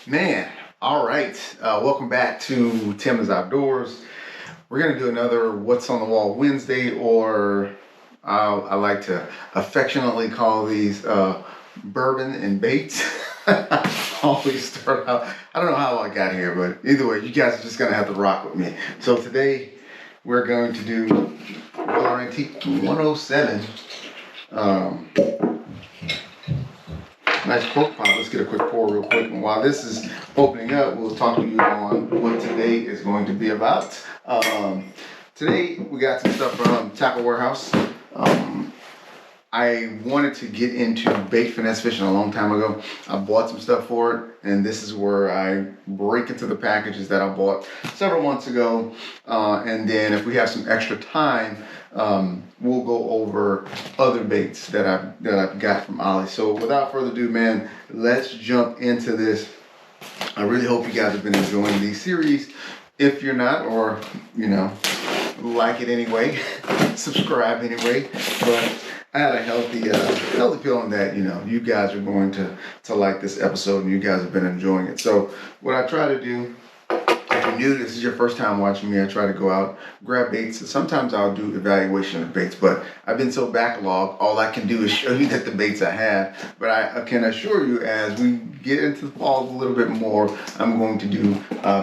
Man, all right. Welcome back to Tim's Outdoors. We're going to do another What's on the Wall Wednesday, or I like to affectionately call these bourbon and baits. Always start out, I don't know how I got here, but either way, you guys are just going to have to rock with me. So today, we're going to do Well Antique 107. Nice pork pot. Let's get a quick pour real quick. And while this is opening up, we'll talk to you on what today is going to be about. Today, we got some stuff from TackleWarehouse. I wanted to get into bait finesse fishing a long time ago. I bought some stuff for it, and this is where I break into the packages that I bought several months ago. And then if we have some extra time, we'll go over other baits that I've got from Ollie. So without further ado, man, let's jump into this. I really hope you guys have been enjoying these series. If you're not, or like it anyway, subscribe anyway. But I had a healthy feeling that you guys are going to like this episode, and you guys have been enjoying it. So what I try to do, if you're new, this is your first time watching me, I try to go out, grab baits. Sometimes I'll do evaluation of baits, but I've been so backlogged, all I can do is show you that the baits I have. But I can assure you, as we get into the fall a little bit more, I'm going to do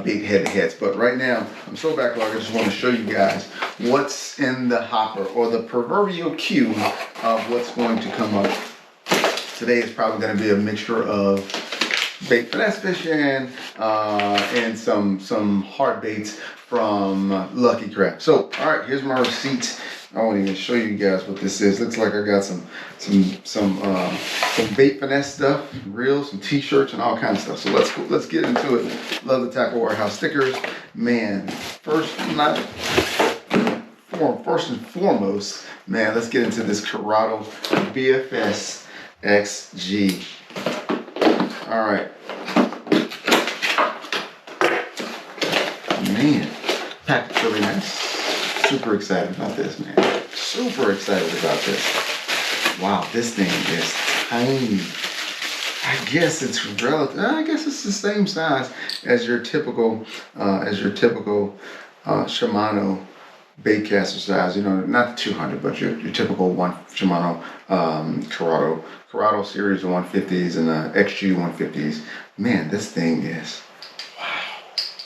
big head-to-heads. But right now, I'm so backlogged, I just want to show you guys what's in the hopper, or the proverbial queue of what's going to come up. Today is probably going to be a mixture of bait finesse fishing and some hard baits from Lucky Crab. So, all right, here's my receipt. I won't even show you guys what this is. Looks like I got some bait finesse stuff, reels, some t-shirts, and all kinds of stuff. So let's get into it. Love the TackleWarehouse stickers, man. First and foremost, man, let's get into this Shimano BFS XG. All right, man, package really nice. Super excited about this, man. Super excited about this. Wow, this thing is tiny. I guess it's relative. I guess it's the same size as your typical Shimano baitcaster size. Not the 200, but your typical one Shimano Corrado series of 150s and XG 150s. Man, this thing is, wow,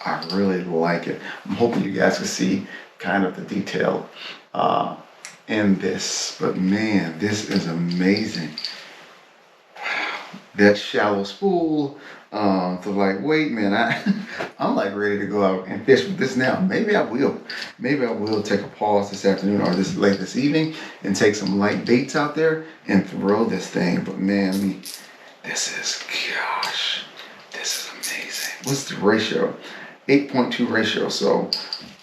I really like it. I'm hoping you guys can see kind of the detail in this, but man, this is amazing. Wow, that shallow spool, the lightweight, man, I'm like ready to go out and fish with this now. Maybe I will take a pause this afternoon or late this evening and take some light baits out there and throw this thing. But man, this is amazing. What's the ratio? 8.2 ratio. So,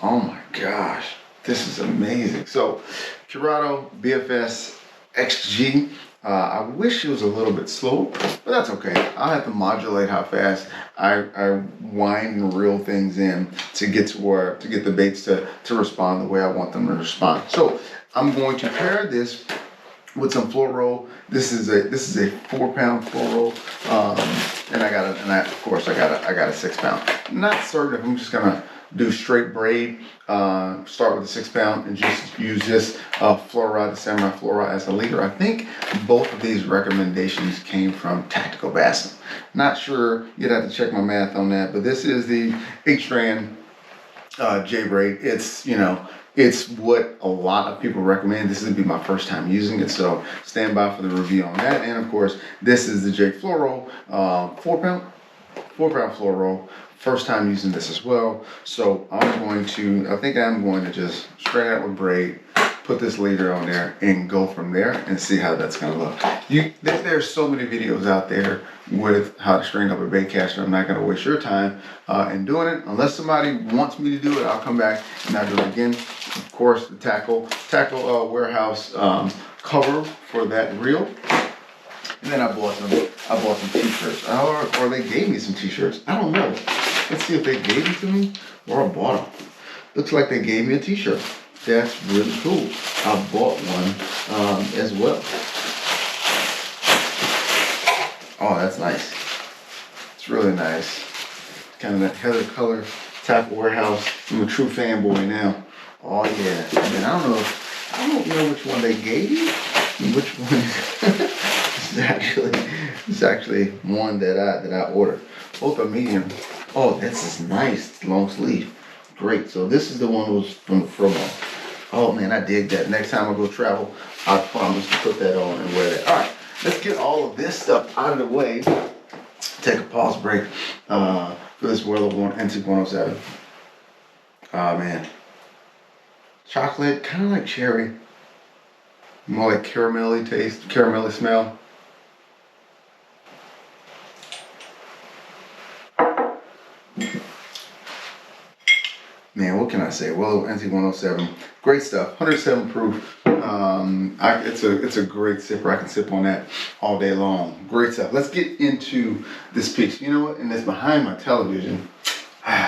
oh my gosh, this is amazing. So, Shimano BFS XG. I wish it was a little bit slow, but that's okay. I'll have to modulate how fast I wind and reel things in to get the baits to respond the way I want them to respond. So I'm going to pair this with some fluoro. This is a 4-pound fluoro, and I got a 6-pound. Not certain if I'm just gonna do straight braid, start with a 6-pound and just use this fluoride, the samurai fluoride, as a leader. I think both of these recommendations came from Tactical Bassin. Not sure, you'd have to check my math on that, but this is the 8-strand J-braid. It's what a lot of people recommend. This would be my first time using it, so stand by for the review on that. And of course, this is the J Fluoro 4-pound fluoro. First time using this as well. So I think I'm going to just straight out with braid, put this leader on there and go from there and see how that's going to look. There's so many videos out there with how to string up a bait caster. I'm not going to waste your time in doing it. Unless somebody wants me to do it, I'll come back and I'll do it again. Of course, the TackleWarehouse cover for that reel. And then I bought some t-shirts, or they gave me some t-shirts. I don't know. Let's see if they gave them to me or I bought them. Looks like they gave me a t-shirt. That's really cool. I bought one as well. Oh, that's nice. It's really nice. Kind of that heather color TackleWarehouse. I'm a true fanboy now. Oh yeah. And I don't know which one they gave you. Which one is actually one that I ordered. Both are medium. Oh, this is nice. Long sleeve. Great. So this is the one that was from the promo. Oh man, I dig that. Next time I go travel, I promise to put that on and wear that. All right, let's get all of this stuff out of the way. Take a pause break for this World of Antique 107. Oh man, chocolate, kind of like cherry, more like caramelly taste, caramelly smell. Man, what can I say? Well, Antique 107, great stuff. 107 proof. It's a great sipper. I can sip on that all day long. Great stuff. Let's get into this piece. You know what? And it's behind my television. You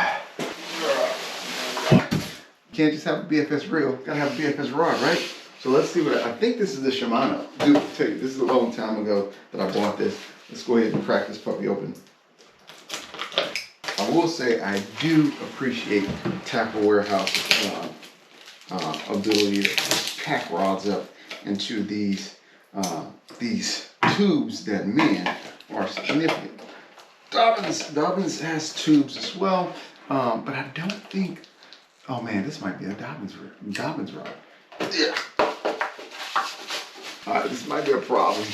can't just have a BFS reel. Gotta have a BFS rod, right? So let's see what I think. This is the Shimano. Dude, I'll tell you, this is a long time ago that I bought this. Let's go ahead and crack this puppy open. I will say I do appreciate TackleWarehouse's ability to pack rods up into these tubes that, man, are significant. Dobyns has tubes as well, but I don't think. Oh man, this might be a Dobyns rod. Yeah. All right, this might be a problem.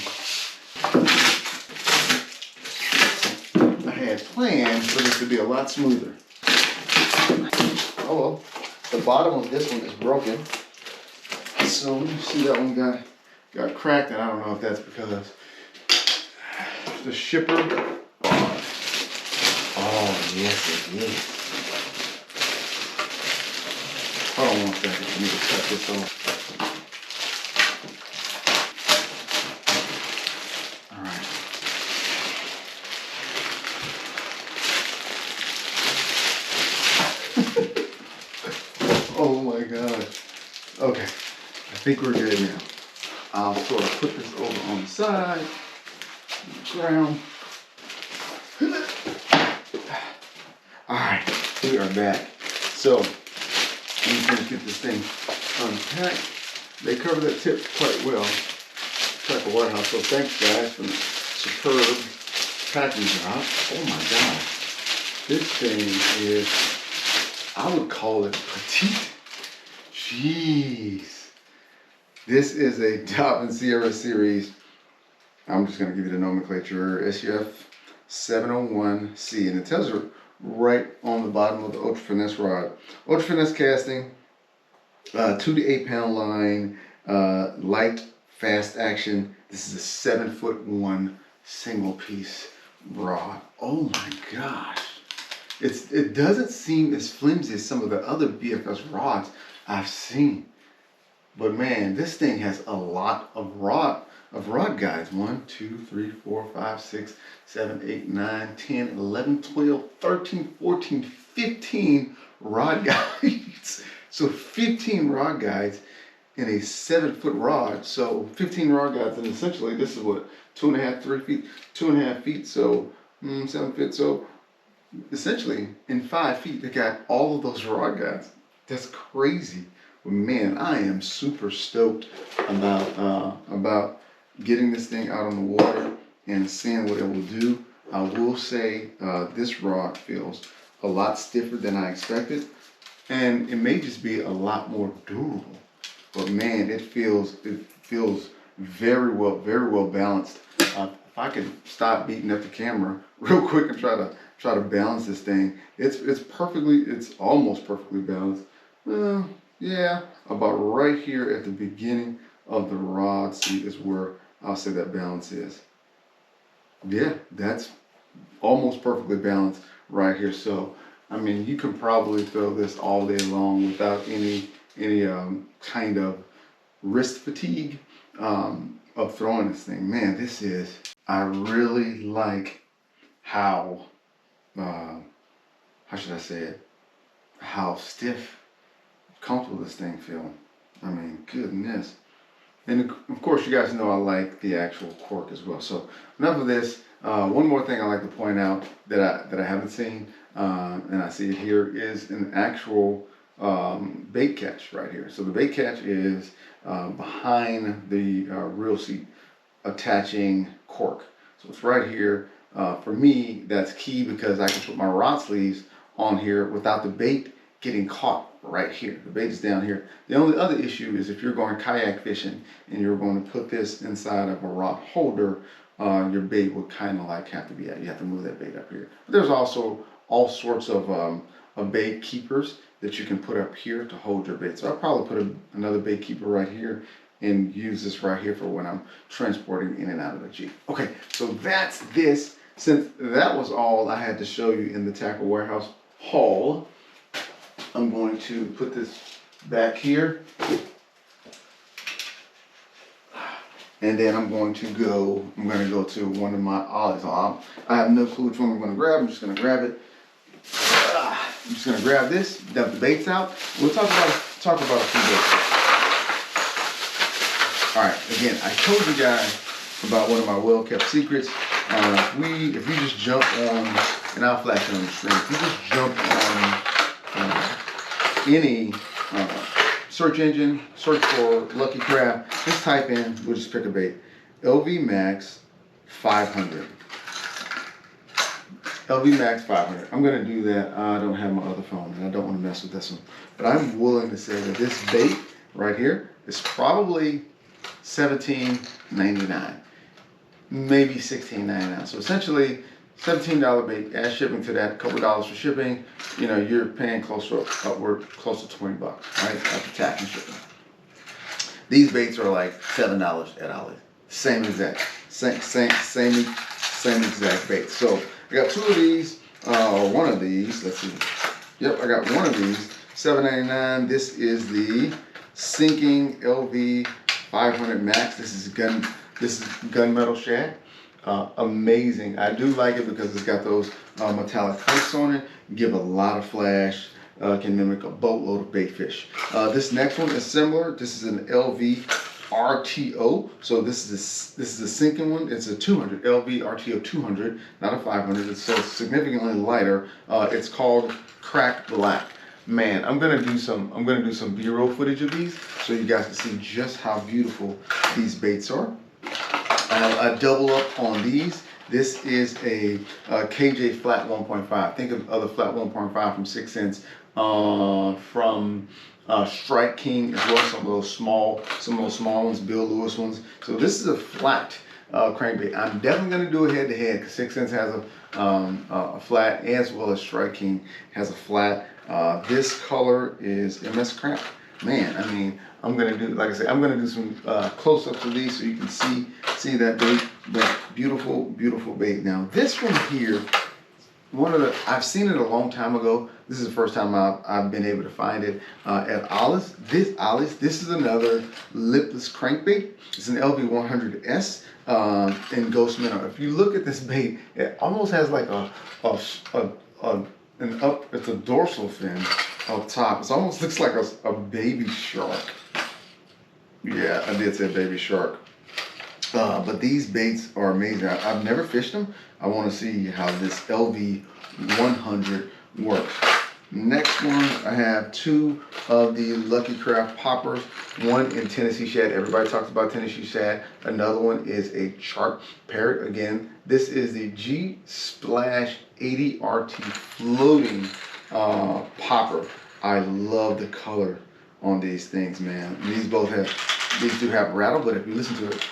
I had planned for this to be a lot smoother. Oh well, the bottom of this one is broken. So you see that one got cracked, and I don't know if that's because the shipper. Oh yes, it is. Hold on one second. I need to cut this off. Oh my God. Okay, I think we're good now. I'll sort of put this over on the side, on the ground. All right, we are back. So, I'm going to get this thing unpacked. They cover that tip quite well. TackleWarehouse. So thanks guys for the superb packing job. Oh my God. This thing is, I would call it petite. Jeez. This is a Dobyns Sierra Series. I'm just going to give you the nomenclature. SUF 701C. And it tells you right on the bottom of the Ultra Finesse rod. Ultra Finesse casting, 2 to 8 pound line, light, fast action. This is a 7'1" single piece rod. Oh my gosh. It doesn't seem as flimsy as some of the other BFS rods I've seen. But man, this thing has a lot of rod guides. 1, 2, 3, 4, 5, 6, 7, 8, 9, 10, 11, 12, 13, 14, 15 rod guides. So 15 rod guides in a 7-foot rod. So 15 rod guides, and essentially this is what, 2.5, 3 feet, 2.5 feet. So 7 feet. So essentially in 5 feet, they got all of those rod guides. That's crazy. But man, I am super stoked about getting this thing out on the water and seeing what it will do. I will say this rod feels a lot stiffer than I expected, and it may just be a lot more durable. But man, it feels very well balanced. If I could stop beating up the camera real quick and try to balance this thing, it's almost perfectly balanced. Yeah, about right here at the beginning of the rod seat is where I'll say that balance is. Yeah, that's almost perfectly balanced right here. So, I mean, you can probably throw this all day long without any kind of wrist fatigue of throwing this thing. Man, I really like how should I say it? How stiff, comfortable this thing feels. I mean, goodness. And of course, you guys know I like the actual cork as well. So enough of this. One more thing I like to point out that I haven't seen, and I see it here, is an actual bait catch right here. So the bait catch is behind the reel seat, attaching cork. So it's right here. For me, that's key because I can put my rod sleeves on here without the bait getting caught right here. The bait is down here. The only other issue is if you're going kayak fishing and you're going to put this inside of a rod holder, your bait would kind of like have to be you have to move that bait up here. But there's also all sorts of bait keepers that you can put up here to hold your bait. So I'll probably put another bait keeper right here and use this right here for when I'm transporting in and out of the Jeep. Okay, so that's this. Since that was all I had to show you in the Tackle Warehouse haul, I'm going to put this back here. And then I'm going to go to one of my ollies. I have no clue which one I'm going to grab. I'm just going to grab it. I'm just going to grab this, dump the baits out. We'll talk about a few baits. All right, again, I told you guys about one of my well-kept secrets. If you just jump on, and I'll flash it on the screen, if you just jump on any search engine, search for Lucky Crab, just type in, we'll just pick a bait, LV Max 500. LV Max 500. I'm going to do that. I don't have my other phone, and I don't want to mess with this one. But I'm willing to say that this bait right here is probably $17.99, maybe $16.99. So essentially, $17 bait, add shipping to that, a couple dollars for shipping. You know, you're paying close to 20 bucks, right? After tax and shipping. These baits are like $7 at Ollie's. Same exact bait. So I got two of these, or one of these. Let's see. Yep, I got one of these. $7.99. This is the Sinking LV 500 Max. This is gunmetal shad. Amazing. I do like it because it's got those metallic flakes on it. Give a lot of flash. Can mimic a boatload of bait fish. This next one is similar. This is an LV RTO. So this is a sinking one. It's a 200 LV RTO 200, not a 500. It's so significantly lighter. It's called Crack Black. Man, I'm gonna do some B-roll footage of these so you guys can see just how beautiful these baits are. I double up on these. This is a KJ flat 1.5. Think of other flat 1.5 from 6 cents, from Strike King as well. Some of those small ones, Bill Lewis ones. So this is a flat crankbait. I'm definitely going to do a head-to-head because 6 cents has a flat, as well as Strike King has a flat. This color is MS Craft. Man, I mean, I'm gonna do, like I said, I'm gonna do some close-ups of these so you can see that bait, that beautiful bait. Now this one here, I've seen it a long time ago. This is the first time I've been able to find it at Ollie's. This is another lipless crankbait. It's an LV100S in Ghost Minnow. If you look at this bait, it almost has like it's a dorsal fin up top. It almost looks like a baby shark. Yeah, I did say baby shark. But these baits are amazing. I've never fished them. I want to see how this LV100 works. Next one, I have two of the Lucky Craft poppers. One in Tennessee shad. Everybody talks about Tennessee shad. Another one is a shark parrot. Again, this is the G Splash 80 RT floating popper. I love the color on these things, man. These do have rattle, but if you listen to it,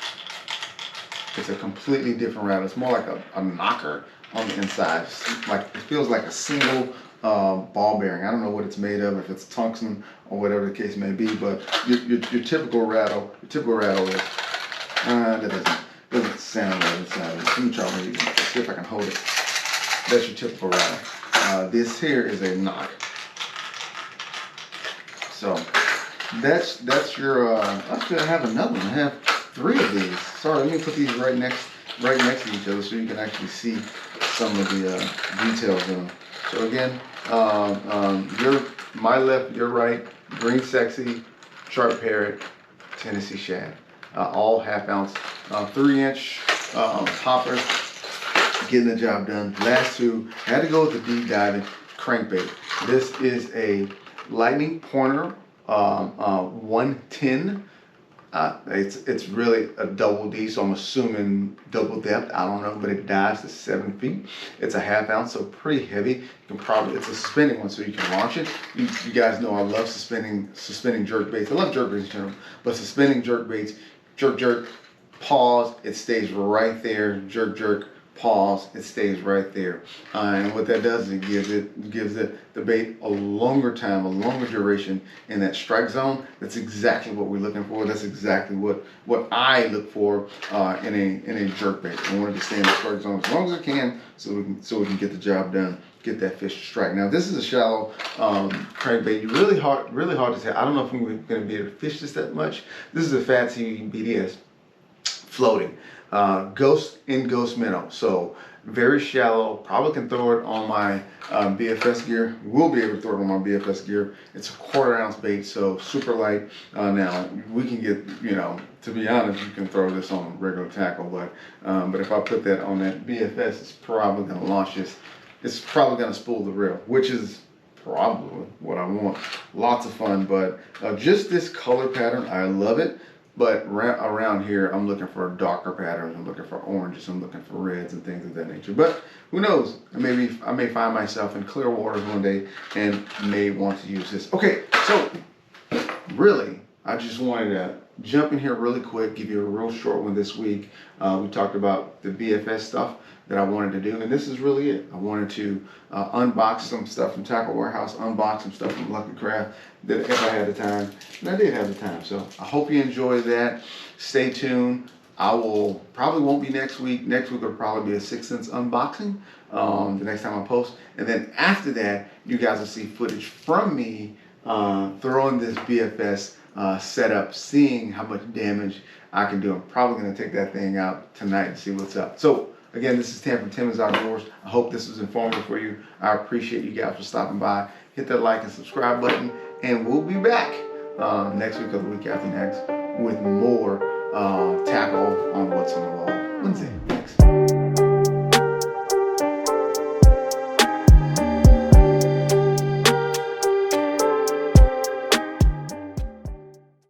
it's a completely different rattle. It's more like a knocker on the inside. It feels like a single ball bearing. I don't know what it's made of, if it's tungsten or whatever the case may be, but your typical rattle is that doesn't sound right inside. Let me try to see if I can hold it. That's your typical rattle. This here is a knock. So that's your. Actually, I have another one. I have 3 of these. Sorry, let me put these right next to each other so you can actually see some of the details in them. So again, my left, your right, green sexy, sharp parrot, Tennessee shad. all half ounce, 3-inch poppers, getting the job done. Last two, I had to go with the deep diving crankbait. This is a Lightning Pointer 110. It's really a double D, so I'm assuming double depth. I don't know, but it dives to 7 feet. It's a half ounce, so pretty heavy. You can probably, it's a suspending one, so you can launch it. You guys know I love suspending jerk baits. I love jerk baits in general, but suspending jerk baits, jerk, pause, it stays right there. Jerk, pause, it stays right there. And what that does is it gives the bait a longer time, a longer duration in that strike zone. That's exactly what we're looking for. That's exactly what I look for in a jerk bait. I want it to stay in the strike zone as long as it can, so we can get the job done, get that fish to strike. Now this is a shallow crankbait. Really hard to tell. I don't know if I'm going to be able to fish this that much. This is a Fat Sea BDS floating. Ghost minnow, so very shallow. Probably can throw it on my BFS gear. Will be able to throw it on my BFS gear. It's a 1/4 ounce bait, so super light. Now we can get, to be honest, you can throw this on regular tackle, but if I put that on that BFS, it's probably going to launch this. It's probably going to spool the reel, which is probably what I want. Lots of fun, but just this color pattern, I love it. But around here, I'm looking for darker patterns. I'm looking for oranges. I'm looking for reds and things of that nature. But who knows? I may find myself in clear waters one day and may want to use this. Okay, so really, I just wanted to jump in here really quick, give you a real short one this week. We talked about the BFS stuff that I wanted to do, and this is really it. I wanted to unbox some stuff from TackleWarehouse, unbox some stuff from Lucky Craft, that if I had the time, and I did have the time. So I hope you enjoy that. Stay tuned. I probably won't be next week. Next week will probably be a 6th Sense unboxing the next time I post, and then after that, you guys will see footage from me throwing this BFS setup, seeing how much damage I can do. I'm probably going to take that thing out tonight and see what's up. So again, this is Tim from Tim's Outdoors. I hope this was informative for you. I appreciate you guys for stopping by. Hit that like and subscribe button, and we'll be back next week or the week after next with more tackle on What's on the Wall Wednesday. Thanks.